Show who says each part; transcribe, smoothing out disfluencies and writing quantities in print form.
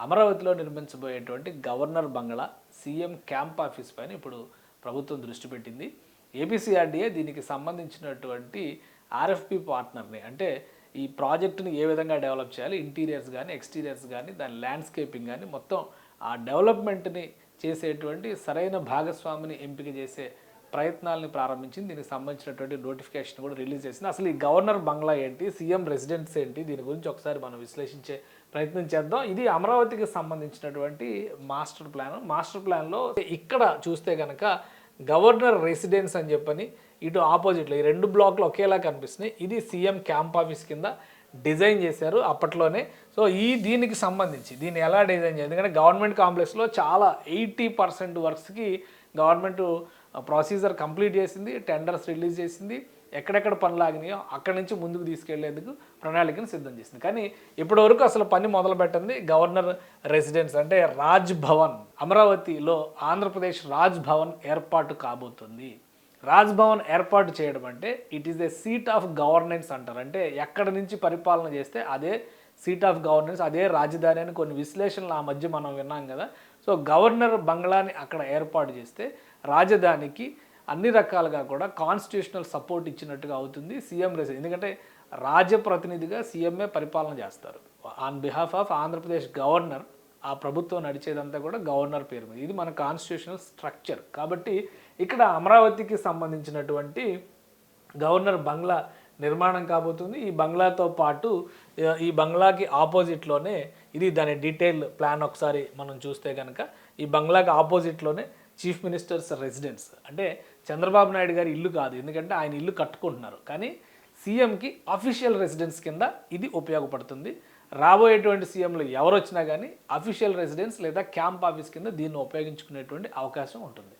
Speaker 1: అమరావతిలో నిర్మించబోయేటువంటి గవర్నర్ బంగ్లా CM camp office పైన ఇప్పుడు ప్రభుత్వం దృష్టి పెట్టింది. ఏపీసీఆర్డీఏ దీనికి సంబంధించినటువంటి ఆర్ఎఫ్పి పార్ట్నర్ని, అంటే ఈ ప్రాజెక్టుని ఏ విధంగా డెవలప్ చేయాలి, ఇంటీరియర్స్ కానీ ఎక్స్టీరియర్స్ కానీ దాని ల్యాండ్స్కేపింగ్ కానీ మొత్తం ఆ డెవలప్మెంట్ని చేసేటువంటి సరైన భాగస్వామిని ఎంపిక చేసే ప్రయత్నాలని ప్రారంభించింది. దీనికి సంబంధించినటువంటి నోటిఫికేషన్ కూడా రిలీజ్ చేసింది. అసలు ఈ గవర్నర్ బంగ్లా ఏంటి, సీఎం రెసిడెన్స్ ఏంటి, దీని గురించి ఒకసారి మనం విశ్లేషించే ప్రయత్నం చేద్దాం. ఇది అమరావతికి సంబంధించినటువంటి మాస్టర్ ప్లాన్. మాస్టర్ ప్లాన్లో ఇక్కడ చూస్తే కనుక గవర్నర్ రెసిడెన్స్ అని చెప్పని ఇటు ఆపోజిట్లో ఈ రెండు బ్లాక్లు ఒకేలా కనిపిస్తున్నాయి. ఇది సీఎం క్యాంప్ ఆఫీస్ కింద డిజైన్ చేశారు అప్పట్లోనే. సో దీనికి సంబంధించి దీన్ని ఎలా డిజైన్ చేయాలి, ఎందుకంటే గవర్నమెంట్ కాంప్లెక్స్లో చాలా 80% వర్క్స్కి గవర్నమెంట్ ప్రొసీజర్ కంప్లీట్ చేసింది, టెండర్స్ రిలీజ్ చేసింది, ఎక్కడెక్కడ పనులు ఆగినాయో అక్కడి నుంచి ముందుకు తీసుకెళ్లేందుకు ప్రణాళికను సిద్ధం చేసింది. కానీ ఇప్పటివరకు అసలు పని మొదలు పెట్టింది గవర్నర్ రెసిడెన్స్, అంటే రాజ్ భవన్. అమరావతిలో ఆంధ్రప్రదేశ్ రాజ్ భవన్ ఏర్పాటు కాబోతుంది. రాజ్ భవన్ ఏర్పాటు చేయడం అంటే it is a seat of governance అంటారు. అంటే ఎక్కడి నుంచి పరిపాలన చేస్తే అదే సీట్ ఆఫ్ గవర్నెన్స్, అదే రాజధాని అని కొన్ని విశ్లేషణలు ఆ మధ్య మనం విన్నాం కదా. సో గవర్నర్ బంగ్లాని అక్కడ ఏర్పాటు చేస్తే రాజధానికి అన్ని రకాలుగా కూడా కాన్స్టిట్యూషనల్ సపోర్ట్ ఇచ్చినట్టుగా అవుతుంది సీఎం రెసిడెన్స్. ఎందుకంటే రాజప్రతినిధిగా సీఎంఏ పరిపాలన చేస్తారు. On behalf of Andhra Pradesh governor ఆ ప్రభుత్వం నడిచేదంతా కూడా గవర్నర్ పేరు మీద. ఇది మన కాన్స్టిట్యూషనల్ స్ట్రక్చర్. కాబట్టి ఇక్కడ అమరావతికి సంబంధించినటువంటి గవర్నర్ బంగ్లా నిర్మాణం కాబోతుంది. ఈ బంగ్లాతో పాటు ఈ బంగ్లాకి ఆపోజిట్లోనే ఇది దాని డీటెయిల్ ప్లాన్ ఒకసారి మనం చూస్తే కనుక ఈ బంగ్లాకి ఆపోజిట్లోనే చీఫ్ మినిస్టర్స్ రెసిడెన్స్, అంటే చంద్రబాబు నాయుడు గారి ఇల్లు కాదు, ఎందుకంటే ఆయన ఇల్లు కట్టుకుంటున్నారు, కానీ సీఎంకి అఫీషియల్ రెసిడెన్స్ కింద ఇది ఉపయోగపడుతుంది. రాబోయేటువంటి సీఎంలు ఎవరు వచ్చినా కానీ అఫీషియల్ రెసిడెన్స్ లేదా క్యాంప్ ఆఫీస్ కింద దీన్ని ఉపయోగించుకునేటువంటి అవకాశం ఉంటుంది.